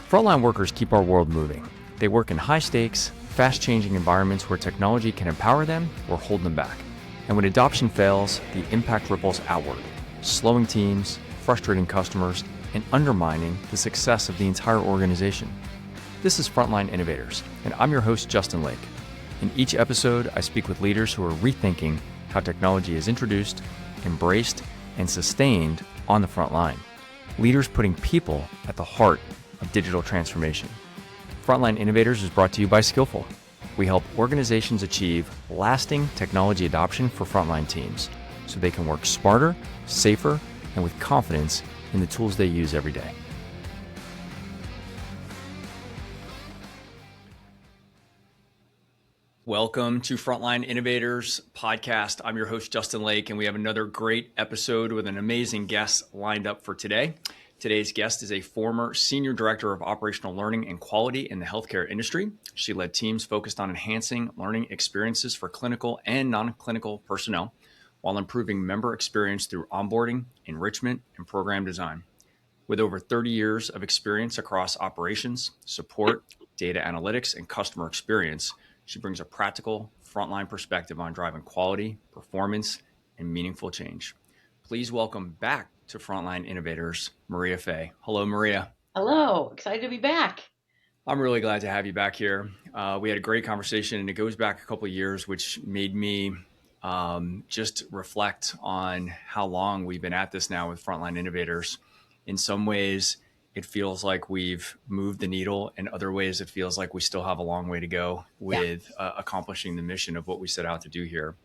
Frontline workers keep our world moving. They work in high-stakes, fast-changing environments where technology can empower them or hold them back. And when adoption fails, the impact ripples outward, slowing teams, frustrating customers, and undermining the success of the entire organization. This is Frontline Innovators, and I'm your host, Justin Lake. In each episode, I speak with leaders who are rethinking how technology is introduced, embraced, and sustained on the front line. Leaders putting people at the heart of digital transformation. Frontline Innovators is brought to you by Skillful. We help organizations achieve lasting technology adoption for frontline teams so they can work smarter, safer, and with confidence in the tools they use every day. Welcome to Frontline Innovators podcast. I'm your host, Justin Lake, and we have another great episode with an amazing guest lined up for today. Today's guest is a former Senior Director of Operational Learning and Quality in the healthcare industry. She led teams focused on enhancing learning experiences for clinical and non-clinical personnel while improving member experience through onboarding, enrichment, and program design. With over 30 years of experience across operations, support, data analytics, and customer experience, she brings a practical, frontline perspective on driving quality, performance, and meaningful change. Please welcome back to Frontline Innovators, Maria Feay. Hello, Maria. Hello. Excited to be back. I'm really glad to have you back here. We had a great conversation, and it goes back a couple of years, which made me just reflect on how long we've been at this now with Frontline Innovators. In some ways, it feels like we've moved the needle. In other ways, it feels like we still have a long way to go with accomplishing the mission of what we set out to do here.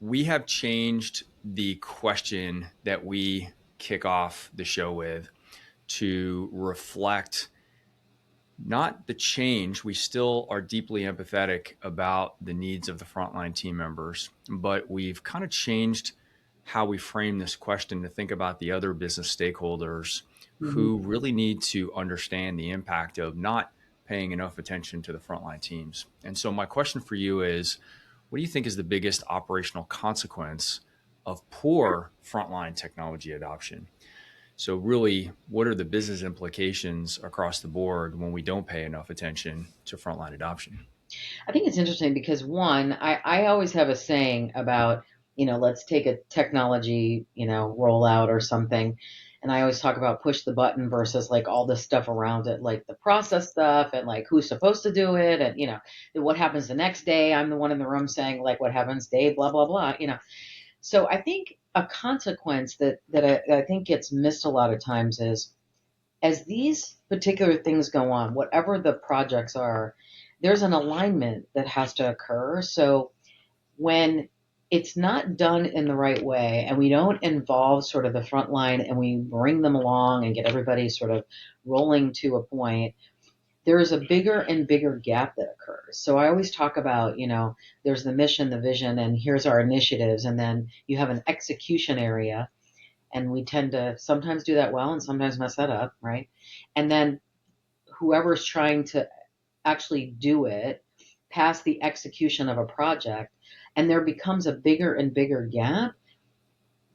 We have changed the question that we kick off the show with to reflect not the change. We still are deeply empathetic about the needs of the frontline team members, but we've kind of changed how we frame this question to think about the other business stakeholders who really need to understand the impact of not paying enough attention to the frontline teams. And so my question for you is, what do you think is the biggest operational consequence of poor frontline technology adoption? So really, what are the business implications across the board when we don't pay enough attention to frontline adoption? I think it's interesting because one, I always have a saying about, let's take a technology, rollout or something. And I always talk about push the button versus like all the stuff around it, like the process stuff and like who's supposed to do it. And, what happens the next day. I'm the one in the room saying like what happens day, blah, blah, blah, So I think a consequence that I think gets missed a lot of times is as these particular things go on, whatever the projects are, there's an alignment that has to occur. So when it's not done in the right way and we don't involve sort of the front line and we bring them along and get everybody sort of rolling to a point, there's a bigger and bigger gap that occurs. So I always talk about, there's the mission, the vision, and here's our initiatives. And then you have an execution area. And we tend to sometimes do that well and sometimes mess that up, right? And then whoever's trying to actually do it past the execution of a project, and there becomes a bigger and bigger gap,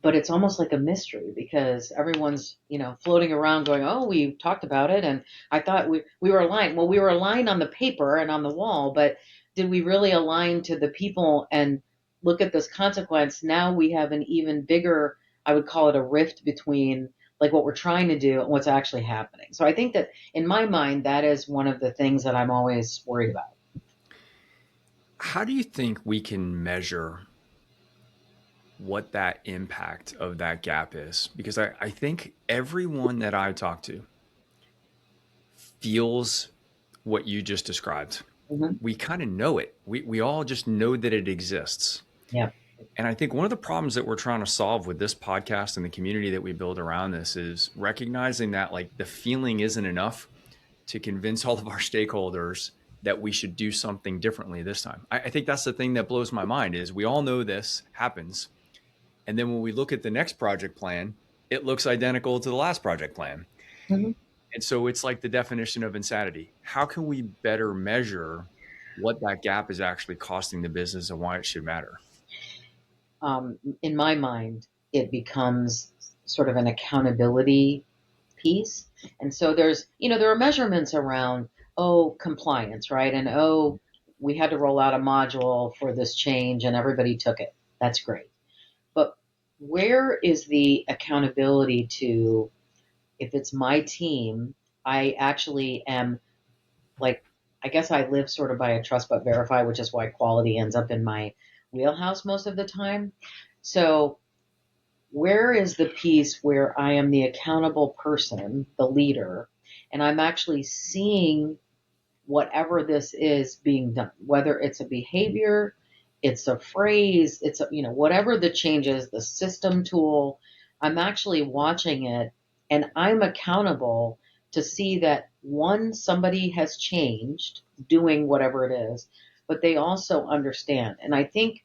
but it's almost like a mystery because everyone's, floating around going, oh, we talked about it. And I thought we were aligned. Well, we were aligned on the paper and on the wall, but did we really align to the people and look at this consequence? Now we have an even bigger, I would call it a rift between like what we're trying to do and what's actually happening. So I think that in my mind, that is one of the things that I'm always worried about. How do you think we can measure what that impact of that gap is? Because I think everyone that I talk to feels what you just described. Mm-hmm. We kind of know it. We all just know that it exists. Yeah. And I think one of the problems that we're trying to solve with this podcast and the community that we build around this is recognizing that like the feeling isn't enough to convince all of our stakeholders that we should do something differently this time. I think that's the thing that blows my mind is we all know this happens. And then when we look at the next project plan, it looks identical to the last project plan. Mm-hmm. And so it's like the definition of insanity. How can we better measure what that gap is actually costing the business and why it should matter? In my mind, it becomes sort of an accountability piece. And so there are measurements around, oh, compliance, right? And oh, we had to roll out a module for this change and everybody took it. That's great. But where is the accountability to, if it's my team, I actually am like, I guess I live sort of by a trust but verify, which is why quality ends up in my wheelhouse most of the time. So where is the piece where I am the accountable person, the leader, and I'm actually seeing whatever this is being done, whether it's a behavior, it's a phrase, it's whatever the change is, the system tool, I'm actually watching it and I'm accountable to see that one, somebody has changed doing whatever it is, but they also understand. And I think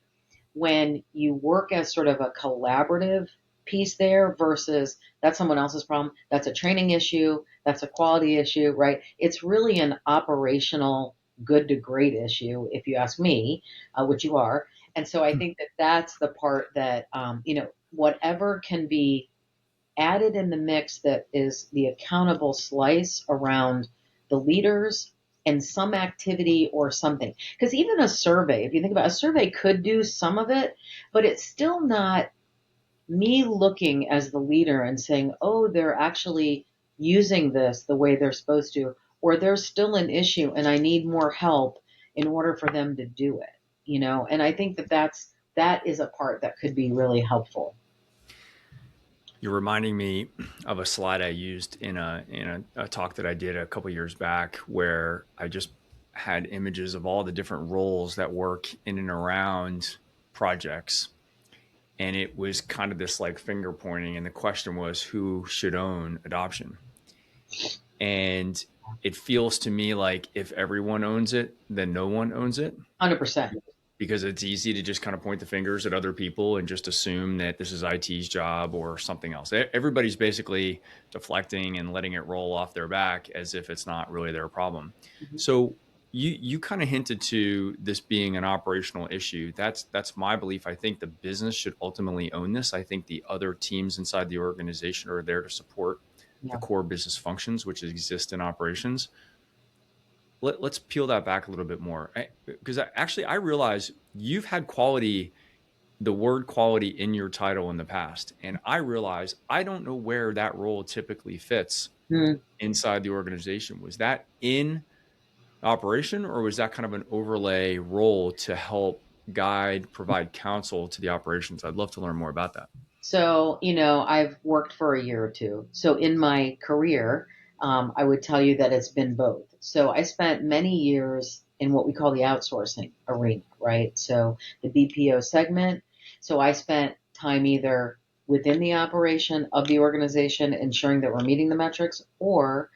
when you work as sort of a collaborative piece there versus that's someone else's problem, that's a training issue, that's a quality issue, right? It's really an operational good to great issue, if you ask me, which you are. And so I think that that's the part that, whatever can be added in the mix that is the accountable slice around the leaders and some activity or something. Because even a survey, if you think about it, a survey could do some of it, but it's still not me looking as the leader and saying, oh, they're actually using this the way they're supposed to, or there's still an issue and I need more help in order for them to do it, and I think that is a part that could be really helpful. You're reminding me of a slide I used in a talk that I did a couple years back, where I just had images of all the different roles that work in and around projects, and it was kind of this like finger pointing, and the question was who should own adoption. And it feels to me like if everyone owns it, then no one owns it. 100%. Because it's easy to just kind of point the fingers at other people and just assume that this is IT's job or something else. Everybody's basically deflecting and letting it roll off their back as if it's not really their problem. Mm-hmm. So you kind of hinted to this being an operational issue. That's my belief. I think the business should ultimately own this. I think the other teams inside the organization are there to support the Yeah. core business functions, which exist in operations. Let's peel that back a little bit more, because actually I realize you've had the word quality in your title in the past, and I realize I don't know where that role typically fits Mm. inside the organization. Was that in operation, or was that kind of an overlay role to help guide, provide counsel to the operations? I'd love to learn more about that. So, I've worked for a year or two. So in my career, I would tell you that it's been both. So I spent many years in what we call the outsourcing arena, right? So the BPO segment. So I spent time either within the operation of the organization, ensuring that we're meeting the metrics, or,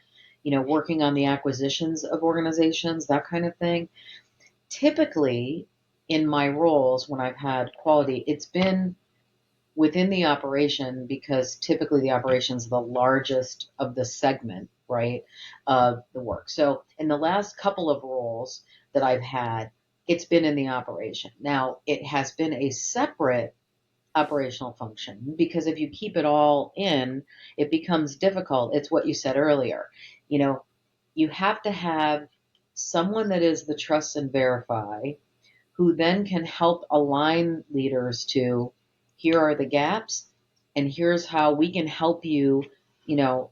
working on the acquisitions of organizations, that kind of thing. Typically, in my roles, when I've had quality, it's been within the operation because typically the operation is the largest of the segment, right, of the work. So in the last couple of roles that I've had, it's been in the operation. Now, it has been a separate operational function because if you keep it all in, it becomes difficult. It's what you said earlier. You know, you have to have someone that is the trust and verify who then can help align leaders to here are the gaps and here's how we can help you,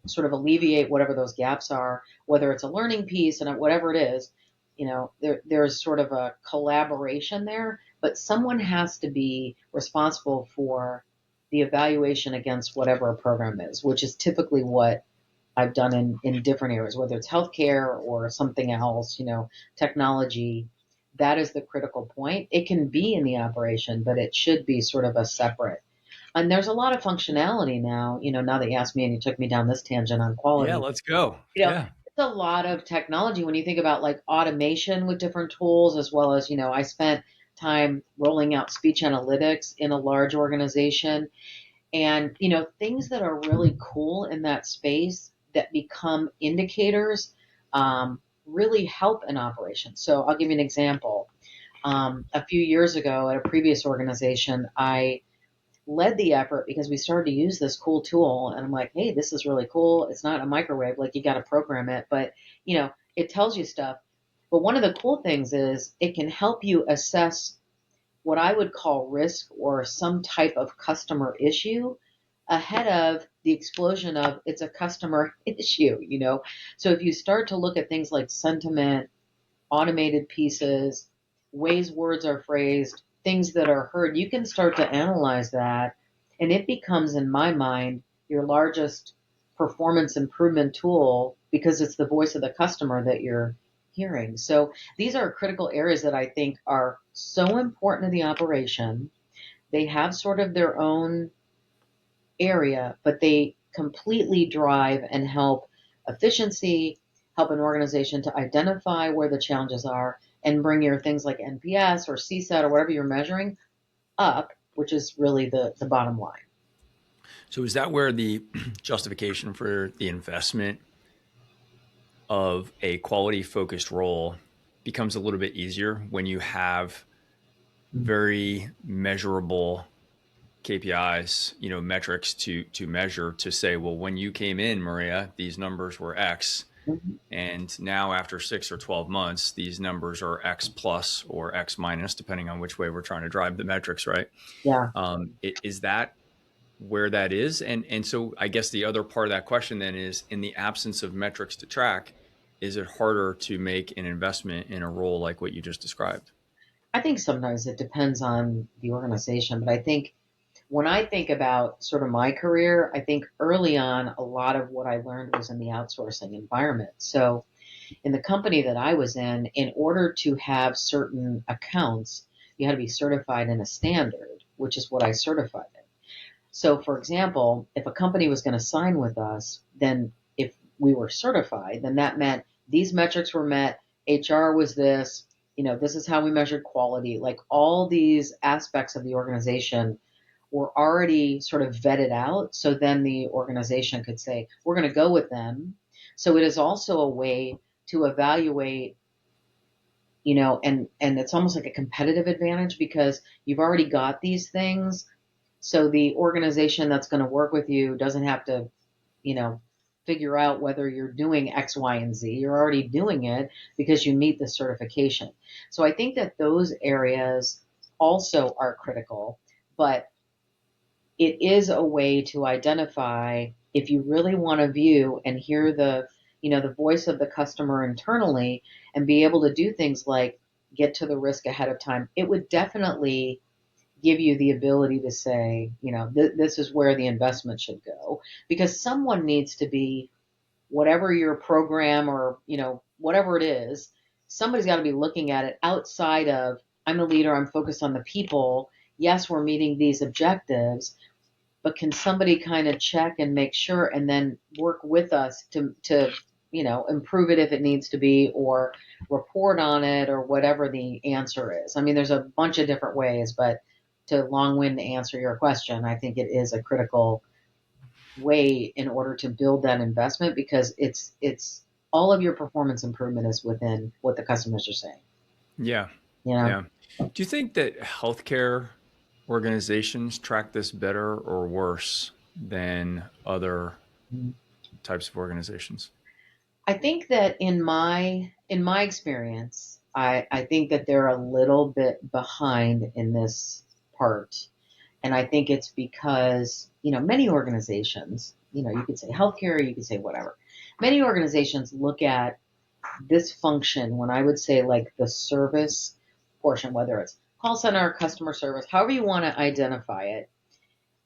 sort of alleviate whatever those gaps are, whether it's a learning piece and whatever it is. There's sort of a collaboration there, but someone has to be responsible for the evaluation against whatever a program is, which is typically what I've done in different areas, whether it's healthcare or something else, technology. That is the critical point. It can be in the operation, but it should be sort of a separate. And there's a lot of functionality now, now that you asked me and you took me down this tangent on Yeah, quality, let's go. Yeah. it's a lot of technology when you think about like automation with different tools, as well as, I spent time rolling out speech analytics in a large organization and, things that are really cool in that space that become indicators really help an operation. So I'll give you an example. A few years ago at a previous organization, I led the effort because we started to use this cool tool. And I'm like, hey, this is really cool. It's not a microwave, like you got to program it, but it tells you stuff. But one of the cool things is it can help you assess what I would call risk or some type of customer issue ahead of the explosion of it's a customer issue. So if you start to look at things like sentiment, automated pieces, ways words are phrased, things that are heard, you can start to analyze that. And it becomes, in my mind, your largest performance improvement tool because it's the voice of the customer that you're hearing. So these are critical areas that I think are so important to the operation. They have sort of their own area, but they completely drive and help efficiency, help an organization to identify where the challenges are, and bring your things like NPS or CSAT or whatever you're measuring up, which is really the bottom line. So is that where the justification for the investment of a quality focused role becomes a little bit easier when you have very measurable KPIs, metrics to measure to say, well, when you came in, Maria, these numbers were X, Mhm. and now after 6 or 12 months, these numbers are X plus or X minus, depending on which way we're trying to drive the metrics, right? Yeah. Is that where that is? And so I guess the other part of that question then is, in the absence of metrics to track, is it harder to make an investment in a role like what you just described? I think sometimes it depends on the organization, but I think when I think about sort of my career, I think early on, a lot of what I learned was in the outsourcing environment. So in the company that I was in order to have certain accounts, you had to be certified in a standard, which is what I certified in. So, for example, if a company was going to sign with us, then if we were certified, then that meant these metrics were met, HR was this, this is how we measured quality, like all these aspects of the organization were already sort of vetted out. So then the organization could say, we're going to go with them. So it is also a way to evaluate, and it's almost like a competitive advantage because you've already got these things. So the organization that's going to work with you doesn't have to, you know, figure out whether you're doing X, Y, and Z. You're already doing it because you meet the certification. So I think that those areas also are critical, but it is a way to identify if you really want to view and hear the voice of the customer internally and be able to do things like get to the risk ahead of time. It would definitely give you the ability to say, this is where the investment should go because someone needs to be whatever your program or, whatever it is, somebody's got to be looking at it outside of I'm a leader, I'm focused on the people. Yes, we're meeting these objectives, but can somebody kind of check and make sure and then work with us to improve it if it needs to be or report on it or whatever the answer is. I mean, there's a bunch of different ways, but to long-wind answer your question, I think it is a critical way in order to build that investment because it's all of your performance improvement is within what the customers are saying. Yeah. You know, Yeah. Do you think that healthcare organizations track this better or worse than other types of organizations? I think that in my experience, I think that they're a little bit behind in this part. And I think it's because, many organizations, you could say healthcare, you could say whatever. Many organizations look at this function when I would say like the service portion, whether it's call center, customer service, however you want to identify it,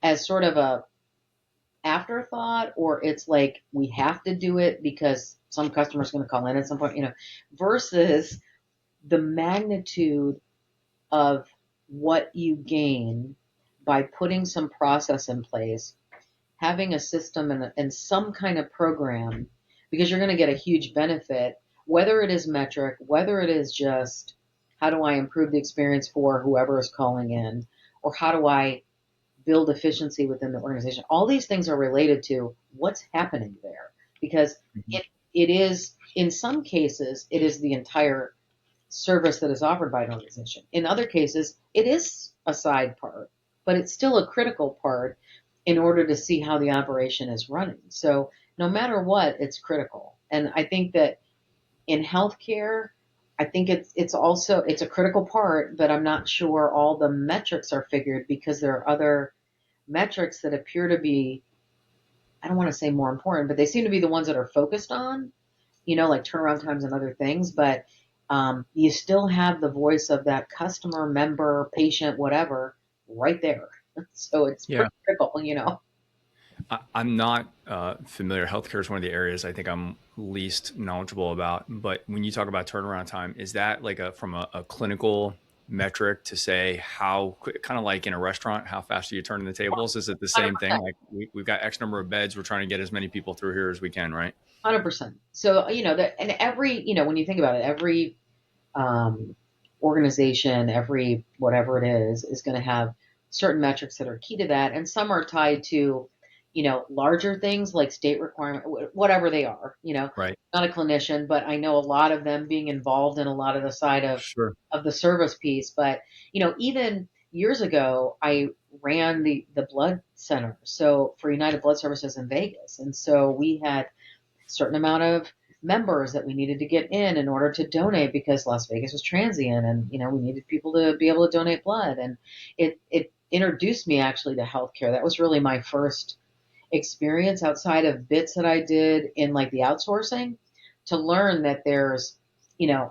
as sort of a afterthought, or it's like we have to do it because some customer's going to call in at some point, versus the magnitude of what you gain by putting some process in place, having a system and some kind of program, because you're going to get a huge benefit, whether it is metric, whether it is just how do I improve the experience for whoever is calling in, or how do I build efficiency within the organization. All these things are related to what's happening there because Mhm. it is, in some cases, it is the entire service that is offered by an organization. In other cases, it is a side part. but it's still a critical part in order to see how the operation is running. So no matter what, it's critical. And I think that in healthcare, I think it's also it's a critical part, but I'm not sure all the metrics are figured because there are other metrics that appear to be, I don't want to say more important, but they seem to be the ones that are focused on, like turnaround times and other things. But you still have the voice of that customer, member, patient, whatever, right there. So it's Yeah. pretty critical. I'm not familiar. Healthcare is one of the areas I think I'm least knowledgeable about. But when you talk about turnaround time, is that like from a clinical metric to say how quick, kind of like in a restaurant, how fast are you turning the tables? Is it the same thing? 100%. Like we've got X number of beds, we're trying to get as many people through here as we can, right? 100%. So, that, and when you think about it, every um, organization, every whatever it is going to have certain metrics that are key to that. And some are tied to, larger things like state requirement, whatever they are, Right. not a clinician, but I know a lot of them being involved in a lot of the side Sure. of the service piece. But, even years ago, I ran the blood center. So for United Blood Services in Vegas. And so we had certain amount of members that we needed to get in order to donate because Las Vegas was transient and we needed people to be able to donate blood, and it introduced me actually to healthcare. That was really my first experience outside of bits that I did in like the outsourcing, to learn that there's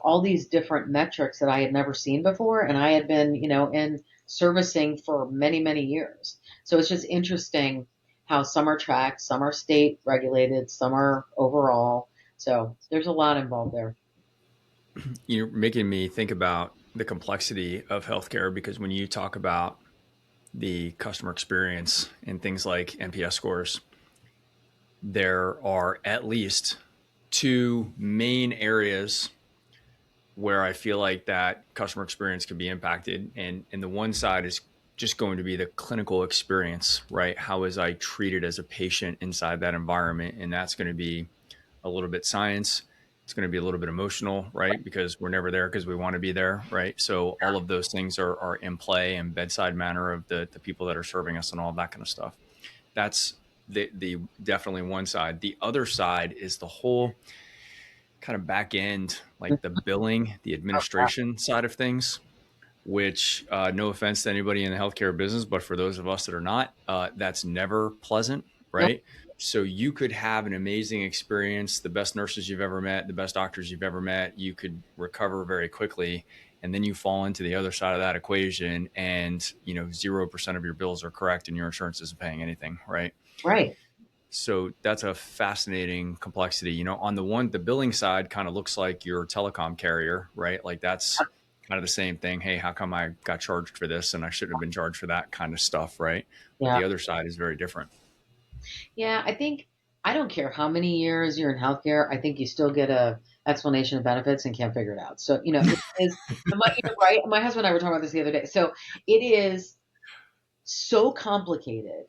all these different metrics that I had never seen before, and I had been in servicing for many years. So it's just interesting how some are tracked, some are state regulated, some are overall. So there's a lot involved there. You're making me think about the complexity of healthcare because when you talk about the customer experience and things like NPS scores, there are at least two main areas where I feel like that customer experience can be impacted. And the one side is just going to be the clinical experience, right? How is I treated as a patient inside that environment? And that's going to be a little bit science. It's going to be a little bit emotional, right? Because we're never there because we want to be there, right? So all of those things are in play, and bedside manner of the people that are serving us and all that kind of stuff. That's the definitely one side. The other side is the whole kind of back end, like the billing, the administration side of things, which no offense to anybody in the healthcare business, but for those of us that are not, that's never pleasant, Nope. right? So you could have an amazing experience, the best nurses you've ever met, the best doctors you've ever met, you could recover very quickly. And then you fall into the other side of that equation and, 0% of your bills are correct and your insurance isn't paying anything, right? Right. So that's a fascinating complexity. On the billing side kind of looks like your telecom carrier, right? Like that's kind of the same thing. Hey, how come I got charged for this and I shouldn't have been charged for that kind of stuff, right? But Yeah. the other side is very different. Yeah. I think I don't care how many years you're in healthcare. I think you still get a explanation of benefits and can't figure it out. So, it is, you're right. My husband and I were talking about this the other day. So it is so complicated.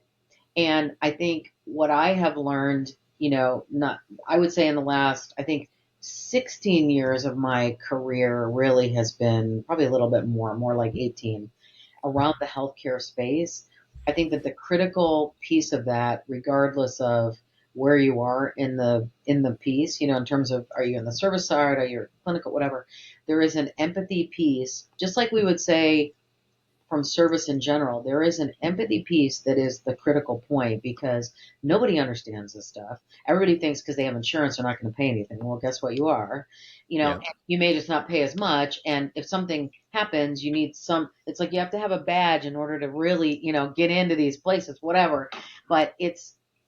And I think what I have learned, not, I would say in the last, I think 16 years of my career really has been probably a little bit more like 18 around the healthcare space. I think that the critical piece of that, regardless of where you are in the piece, in terms of are you in the service side, are you clinical, whatever, there is an empathy piece, just like we would say from service in general, there is an empathy piece that is the critical point because nobody understands this stuff. Everybody thinks because they have insurance they're not going to pay anything. Well, guess what? You are. Yeah. You may just not pay as much. And if something happens, you need it's like you have to have a badge in order to really, get into these places, whatever. But it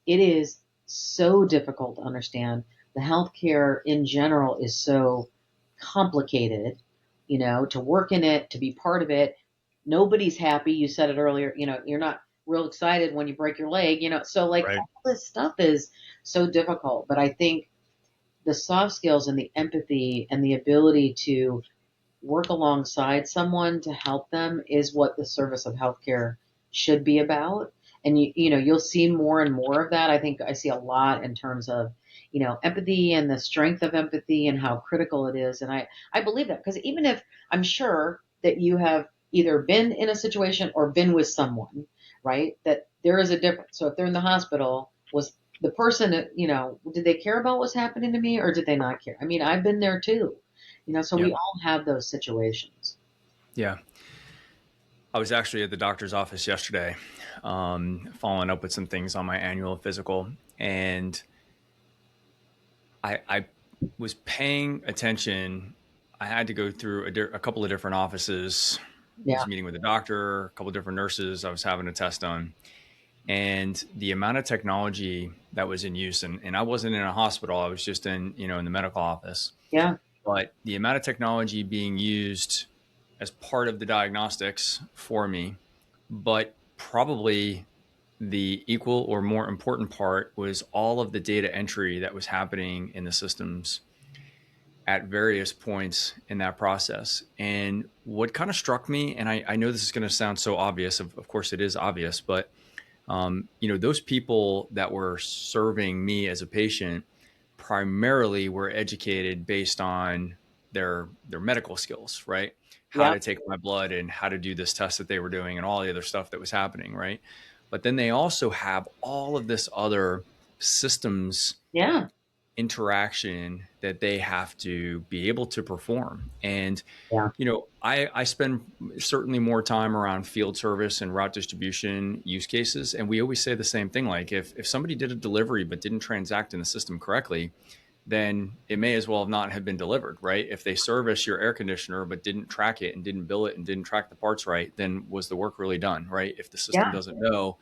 is so difficult to understand. The healthcare in general is so complicated, to work in it, to be part of it. Nobody's happy. You said it earlier, you're not real excited when you break your leg, so like Right. all this stuff is so difficult. But I think the soft skills and the empathy and the ability to work alongside someone to help them is what the service of healthcare should be about. And you'll see more and more of that. I think I see a lot in terms of, empathy and the strength of empathy and how critical it is. And I believe that because even if I'm sure that you have either been in a situation or been with someone, right? That there is a difference. So if they're in the hospital, was the person, did they care about what's happening to me or did they not care? I mean, I've been there too, so we Yep. all have those situations. Yeah. I was actually at the doctor's office yesterday, following up with some things on my annual physical, and I was paying attention. I had to go through a couple of different offices. I Yeah. was meeting with a doctor, a couple of different nurses. I was having a test done, and the amount of technology that was in use, and I wasn't in a hospital. I was just in the medical office. Yeah. But the amount of technology being used as part of the diagnostics for me, but probably the equal or more important part was all of the data entry that was happening in the systems at various points in that process. And what kind of struck me, and I know this is going to sound so obvious, of course it is obvious, but those people that were serving me as a patient primarily were educated based on their medical skills, right? How Yeah. to take my blood and how to do this test that they were doing and all the other stuff that was happening, right? But then they also have all of this other systems Yeah. interaction that they have to be able to perform. And Yeah. I spend certainly more time around field service and route distribution use cases. And we always say the same thing. Like if somebody did a delivery but didn't transact in the system correctly, then it may as well not have been delivered, right? If they service your air conditioner but didn't track it and didn't bill it and didn't track the parts right, then was the work really done, right? If the system Yeah. doesn't know.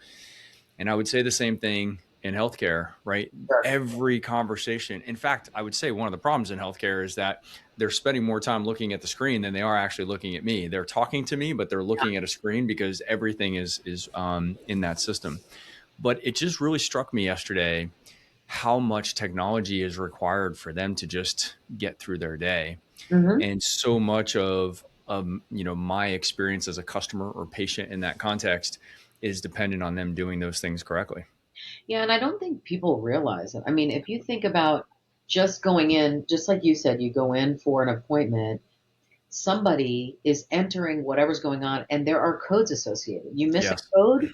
And I would say the same thing in healthcare, right? Sure. Every conversation. In fact, I would say one of the problems in healthcare is that they're spending more time looking at the screen than they are actually looking at me. They're talking to me, but they're looking at a screen because everything is in that system. But it just really struck me yesterday how much technology is required for them to just get through their day, Hmm. and so much of my experience as a customer or patient in that context is dependent on them doing those things correctly. Yeah, and I don't think people realize it. I mean, if you think about just going in, just like you said, you go in for an appointment, somebody is entering whatever's going on, and there are codes associated. You miss a Yes. code,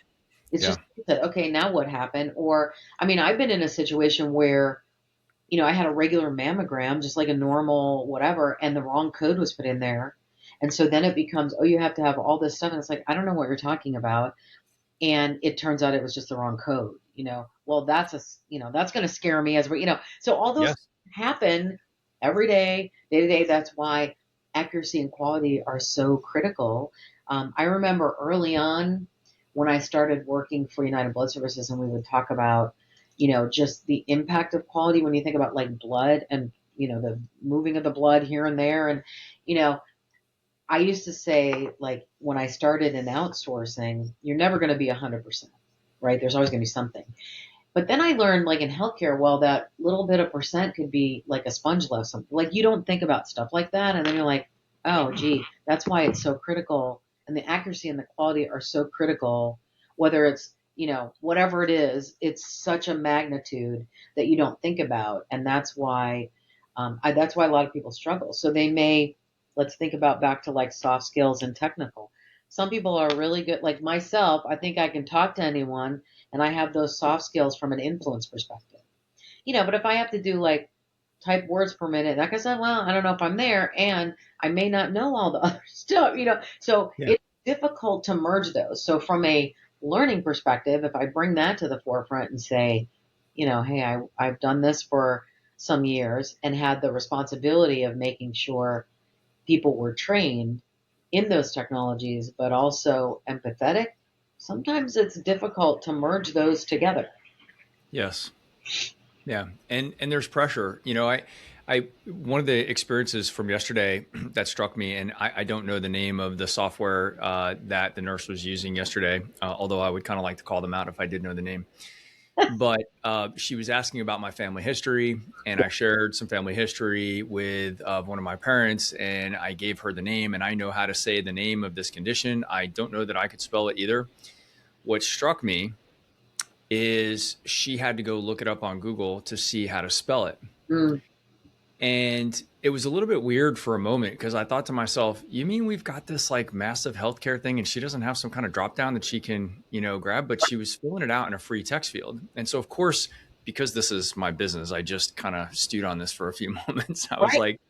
it's Yeah. just that, okay, now what happened? Or, I mean, I've been in a situation where, I had a regular mammogram, just like a normal whatever, and the wrong code was put in there. And so then it becomes, oh, you have to have all this stuff. And it's like, I don't know what you're talking about. And it turns out it was just the wrong code. Well, that's going to scare me as well. So all those Yes. happen every day to day. That's why accuracy and quality are so critical. I remember early on when I started working for United Blood Services, and we would talk about, just the impact of quality when you think about like blood and, the moving of the blood here and there. And, you know, I used to say, like, when I started in outsourcing, you're never going to be 100%, right? There's always going to be something. But then I learned, like in healthcare, well, that little bit of percent could be like a sponge left. Something like you don't think about stuff like that, and then you're like, oh, gee, that's why it's so critical, and the accuracy and the quality are so critical. Whether it's whatever it is, it's such a magnitude that you don't think about, and that's why a lot of people struggle. So they may, let's think about back to like soft skills and technical. Some people are really good, like myself. I think I can talk to anyone and I have those soft skills from an influence perspective. But if I have to do like type words per minute, like I said, well, I don't know if I'm there, and I may not know all the other stuff. So Yeah. it's difficult to merge those. So from a learning perspective, if I bring that to the forefront and say, hey, I've done this for some years and had the responsibility of making sure people were trained in those technologies, but also empathetic. Sometimes it's difficult to merge those together. Yes. Yeah. And there's pressure. I one of the experiences from yesterday that struck me, and I don't know the name of the software that the nurse was using yesterday, although I would kind of like to call them out if I did know the name. But she was asking about my family history, and I shared some family history with one of my parents, and I gave her the name, and I know how to say the name of this condition. I don't know that I could spell it either. What struck me is she had to go look it up on Google to see how to spell it. Mm, And it was a little bit weird for a moment because I thought to myself, you mean we've got this like massive healthcare thing and she doesn't have some kind of drop down that she can, grab, but she was filling it out in a free text field. And so, of course, because this is my business, I just kind of stewed on this for a few moments. I was Right. like,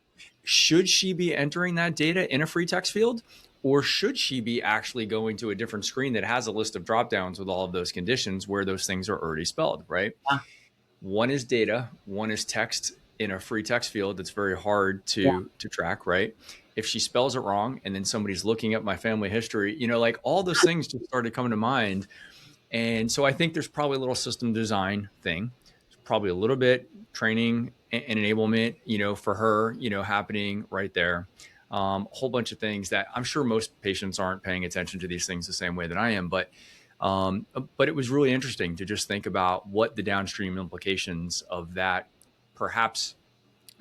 should she be entering that data in a free text field? Or should she be actually going to a different screen that has a list of drop downs with all of those conditions where those things are already spelled, right? Yeah. One is data, one is text in a free text field that's very hard Yeah. to track, right? If she spells it wrong and then somebody's looking up my family history, like all those things just started coming to mind. And so I think there's probably a little system design thing. There's probably a little bit training and enablement, for her, happening right there. A whole bunch of things that I'm sure most patients aren't paying attention to these things the same way that I am, but it was really interesting to just think about what the downstream implications of that perhaps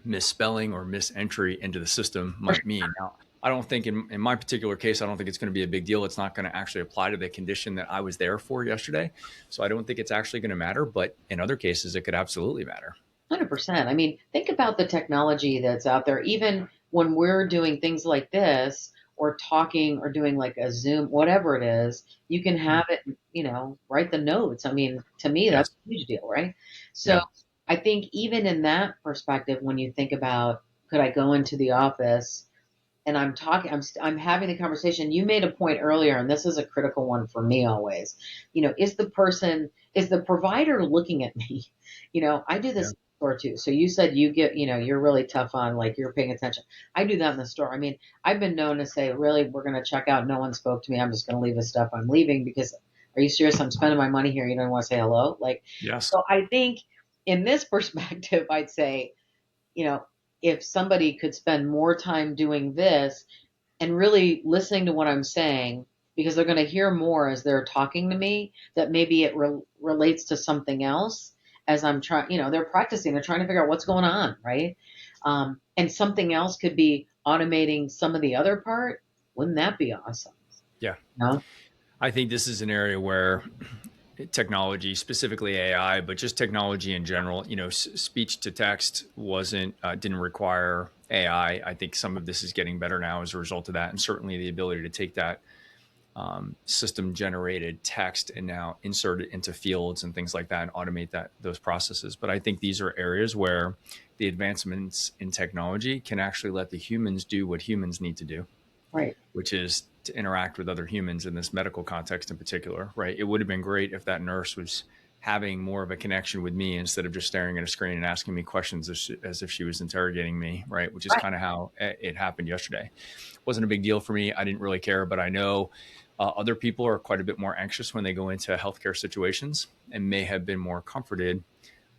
misspelling or misentry into the system For might mean. Now, I don't think in my particular case, I don't think it's going to be a big deal. It's not going to actually apply to the condition that I was there for yesterday. So I don't think it's actually going to matter. But in other cases, it could absolutely matter. 100%. I mean, think about the technology that's out there. Even when we're doing things like this or talking or doing like a Zoom, whatever it is, you can have it, write the notes. I mean, to me, that's Yes. a huge deal, right? So Yeah. I think even in that perspective, when you think about, could I go into the office and I'm talking, I'm having the conversation. You made a point earlier, and this is a critical one for me always. Is the provider looking at me? I do this Yeah. in the store too. So you said you're really tough on like you're paying attention. I do that in the store. I mean, I've been known to say, really, we're going to check out. No one spoke to me. I'm just going to leave this stuff. I'm leaving because are you serious? I'm spending my money here. You don't want to say hello? Like, Yes. so I think in this perspective, I'd say, you know, if somebody could spend more time doing this and really listening to what I'm saying, because they're going to hear more as they're talking to me, that maybe it relates to something else as I'm trying, they're practicing, they're trying to figure out what's going on, right? And something else could be automating some of the other part. Wouldn't that be awesome? Yeah. No? I think this is an area where technology, specifically AI, but just technology in general, speech to text didn't require AI. I think some of this is getting better now as a result of that. And certainly the ability to take that system generated text and now insert it into fields and things like that and automate those processes. But I think these are areas where the advancements in technology can actually let the humans do what humans need to do, Right. which is to interact with other humans in this medical context in particular, right? It would have been great if that nurse was having more of a connection with me instead of just staring at a screen and asking me questions as if she was interrogating me, right? Which is Right. kind of how it happened yesterday. Wasn't a big deal for me. I didn't really care, but I know other people are quite a bit more anxious when they go into healthcare situations and may have been more comforted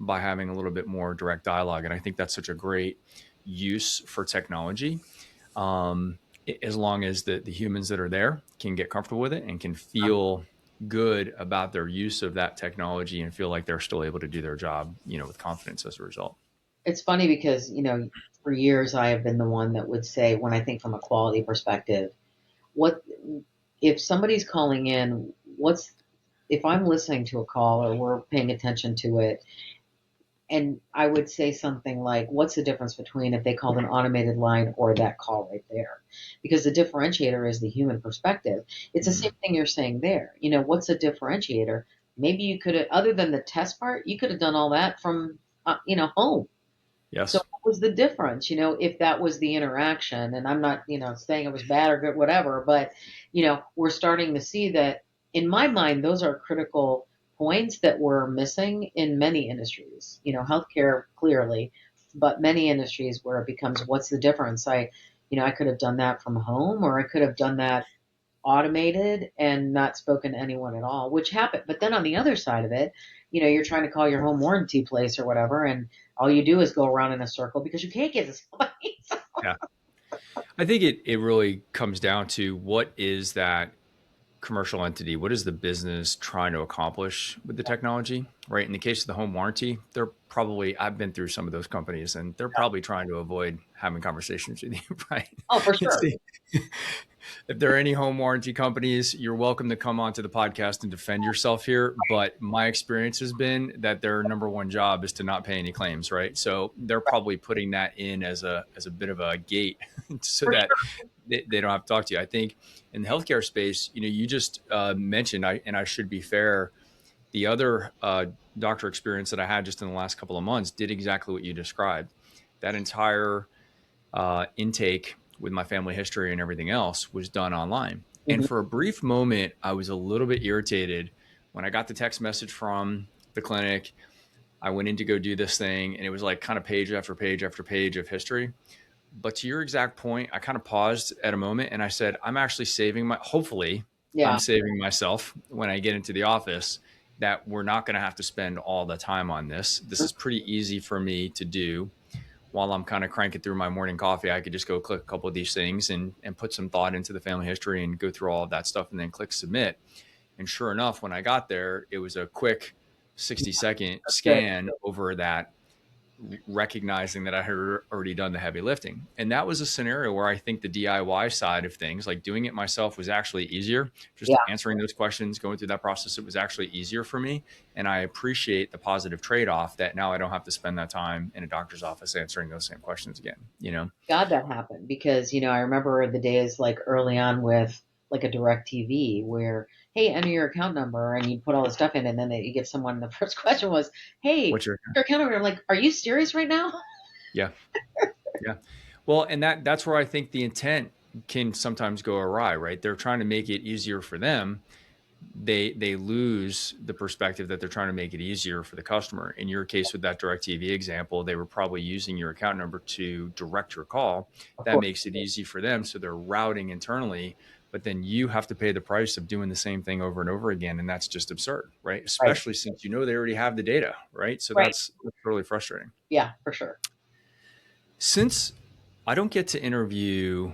by having a little bit more direct dialogue. And I think that's such a great use for technology. Um, as long as the humans that are there can get comfortable with it and can feel good about their use of that technology and feel like they're still able to do their job, with confidence as a result. It's funny because, for years I have been the one that would say, when I think from a quality perspective, what if somebody's calling in, if I'm listening to a call or we're paying attention to it, and I would say something like, what's the difference between if they called an automated line or that call right there? Because the differentiator is the human perspective. It's the Mm-hmm. same thing you're saying there. What's the differentiator? Maybe you could have, other than the test part, you could have done all that from, home. So Yes. what was the difference, if that was the interaction? And I'm not, saying it was bad or good, whatever, but, we're starting to see that in my mind, those are critical points that we're missing in many industries, healthcare clearly, but many industries where it becomes, what's the difference? I could have done that from home or I could have done that automated and not spoken to anyone at all, which happened. But then on the other side of it, you're trying to call your home warranty place or whatever, and all you do is go around in a circle because you can't get to somebody. Yeah. I think it really comes down to what is that commercial entity? What is the business trying to accomplish with the technology, right? In the case of the home warranty, I've been through some of those companies and they're probably trying to avoid having conversations with you, right? Oh, for It's sure. the- If there are any home warranty companies, you're welcome to come onto the podcast and defend yourself here. But my experience has been that their number one job is to not pay any claims, right? So they're probably putting that in as a bit of a gate so For that sure. they don't have to talk to you. I think in the healthcare space, you just mentioned, and I should be fair, the other doctor experience that I had just in the last couple of months did exactly what you described. That entire intake with my family history and everything else was done online. And Mhm. for a brief moment, I was a little bit irritated when I got the text message from the clinic. I went in to go do this thing, and it was like kind of page after page after page of history. But to your exact point, I kind of paused at a moment and I said, I'm actually hopefully, I'm Yeah. saving myself when I get into the office that we're not going to have to spend all the time on this. This is pretty easy for me to do while I'm kind of cranking through my morning coffee. I could just go click a couple of these things and put some thought into the family history and go through all of that stuff and then click submit. And sure enough, when I got there, it was a quick 60-second That's good. scan over that, recognizing that I had already done the heavy lifting. And that was a scenario where I think the DIY side of things, like doing it myself, was actually easier. Just Yeah. answering those questions, going through that process, it was actually easier for me. And I appreciate the positive trade-off that now I don't have to spend that time in a doctor's office answering those same questions again. God, that happened because, I remember the days like early on with like a direct TV where, hey, enter your account number and you put all the stuff in and then you get someone, the first question was, hey, What's your, your account number. I'm like, are you serious right now? yeah. Yeah. Well, and that's where I think the intent can sometimes go awry, right? They're trying to make it easier for them. They lose the perspective that they're trying to make it easier for the customer. In your case with that DirecTV example, they were probably using your account number to direct your call. Of That course. makes it easy for them. So they're routing internally, but then you have to pay the price of doing the same thing over and over again. And that's just absurd, right? Right. Especially since they already have the data, right? So Right. that's really frustrating. Yeah, for sure. Since I don't get to interview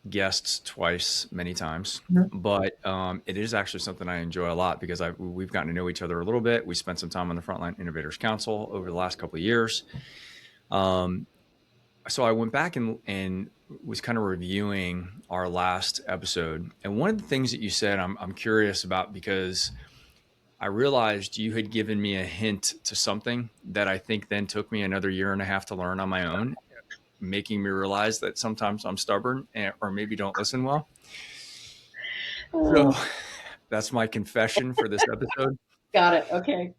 guests twice many times, Mhm. but it is actually something I enjoy a lot because we've gotten to know each other a little bit. We spent some time on the Frontline Innovators Council over the last couple of years. Um, so I went back and was kind of reviewing our last episode. And one of the things that you said, I'm curious about because I realized you had given me a hint to something that I think then took me another year and a half to learn on my own, making me realize that sometimes I'm stubborn or maybe don't listen well. So that's my confession for this episode. Got it. Okay.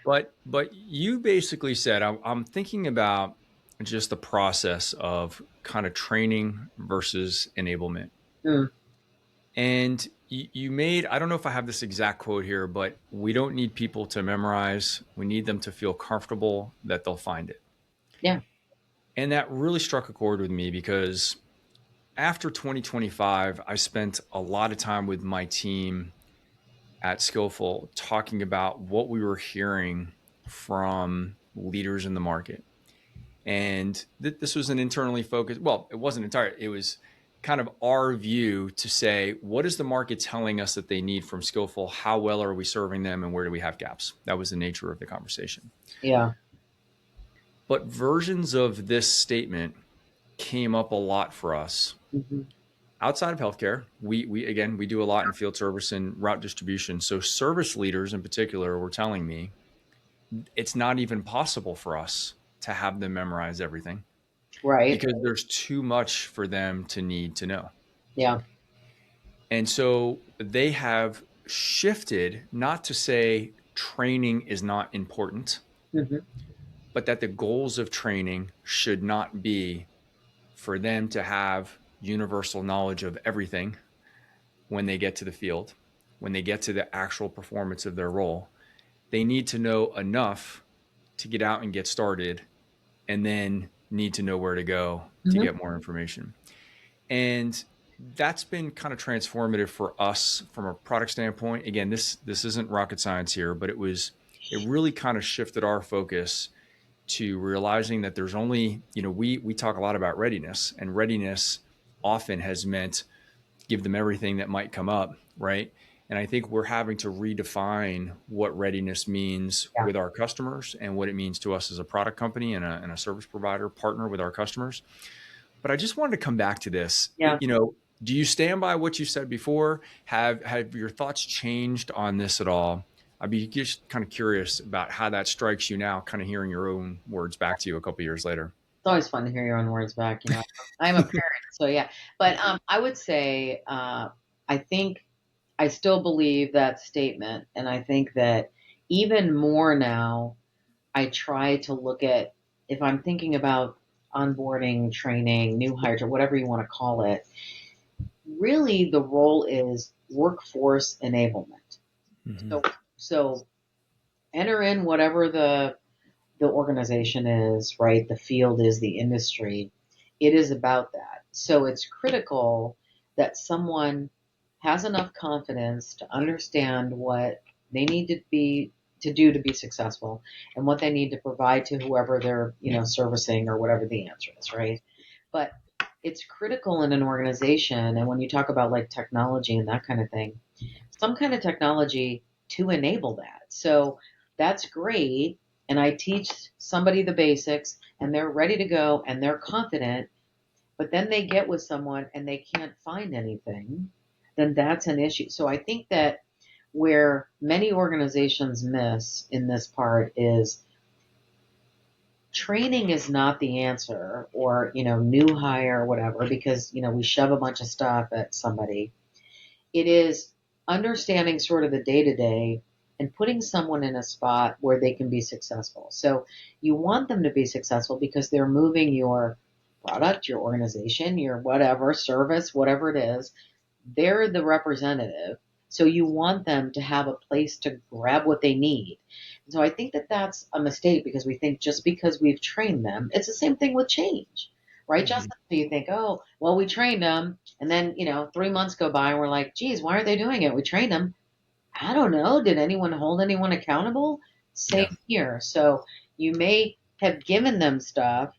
But you basically said I'm thinking about just the process of kind of training versus enablement. Mm. And you made, I don't know if I have this exact quote here, but we don't need people to memorize. We need them to feel comfortable that they'll find it. Yeah. And that really struck a chord with me because after 2025, I spent a lot of time with my team at Skillful talking about what we were hearing from leaders in the market. And this was an internally focused, well, it wasn't entirely, it was kind of our view to say, what is the market telling us that they need from Skillful? How well are we serving them? And where do we have gaps? That was the nature of the conversation. Yeah. But versions of this statement came up a lot for us Hmm. outside of healthcare. We do a lot in field service and route distribution. So service leaders in particular were telling me it's not even possible for us to have them memorize everything Right. because there's too much for them to need to know. Yeah. And so they have shifted, not to say training is not important, Hmm. but that the goals of training should not be for them to have universal knowledge of everything when they get to the field, when they get to the actual performance of their role. They need to know enough to get out and get started, and then need to know where to go to Hmm. get more information. And that's been kind of transformative for us from a product standpoint. Again, this isn't rocket science here, but it really kind of shifted our focus to realizing that there's only, we talk a lot about readiness, and readiness often has meant give them everything that might come up, right? And I think we're having to redefine what readiness means Yeah. with our customers and what it means to us as a product company and a service provider partner with our customers. But I just wanted to come back to this. Yeah. Do you stand by what you said before? Have your thoughts changed on this at all? I'd be just kind of curious about how that strikes you now, kind of hearing your own words back to you a couple of years later. It's always fun to hear your own words back. I'm a parent, so yeah. But I would say I think I still believe that statement, and I think that even more now, I try to look at if I'm thinking about onboarding, training, new hires, or whatever you want to call it. Really, the role is workforce enablement. Mm-hmm. So enter in whatever the organization is, right? The field is the industry. It is about that. So it's critical that someone has enough confidence to understand what they need to do to be successful and what they need to provide to whoever they're, servicing or whatever the answer is, right? But it's critical in an organization. And when you talk about like technology and that kind of thing, some kind of technology to enable that. So that's great. And I teach somebody the basics and they're ready to go and they're confident, but then they get with someone and they can't find anything, then that's an issue. So I think that where many organizations miss in this part is training is not the answer or, new hire or whatever, because, we shove a bunch of stuff at somebody. It is understanding sort of the day to day and putting someone in a spot where they can be successful. So you want them to be successful because they're moving your product, your organization, your whatever service, whatever it is. They're the representative. So you want them to have a place to grab what they need. And so I think that that's a mistake because we think just because we've trained them, it's the same thing with change, right, Mm-hmm. Justin? So you think, oh, well, we trained them. And then, 3 months go by and we're like, geez, why aren't they doing it? We trained them. I don't know. Did anyone hold anyone accountable? Yeah. Same here. So you may have given them stuff,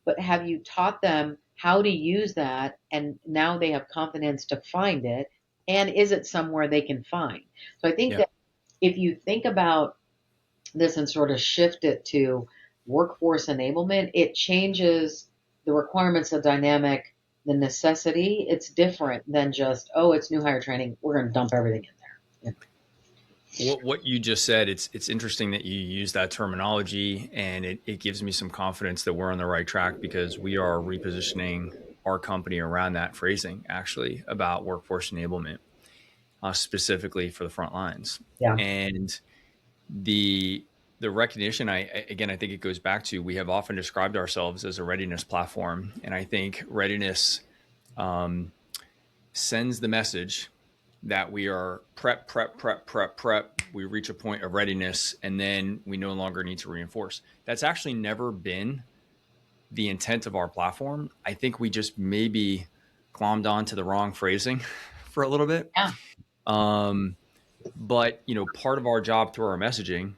but have you taught them how to use that? And now they have confidence to find it. And is it somewhere they can find? So I think Yeah. that if you think about this and sort of shift it to workforce enablement, it changes the requirements, the dynamic, the necessity. It's different than just, oh, it's new hire training. We're going to dump everything in there. What you just said, it's interesting that you use that terminology, and it gives me some confidence that we're on the right track because we are repositioning our company around that phrasing, actually, about workforce enablement, specifically for the front lines. Yeah. And the the recognition, I think it goes back to we have often described ourselves as a readiness platform, and I think readiness um, sends the message that we are prep. We reach a point of readiness and then we no longer need to reinforce. That's actually never been the intent of our platform. I think we just maybe glommed onto the wrong phrasing for a little bit. Yeah. Um, but part of our job through our messaging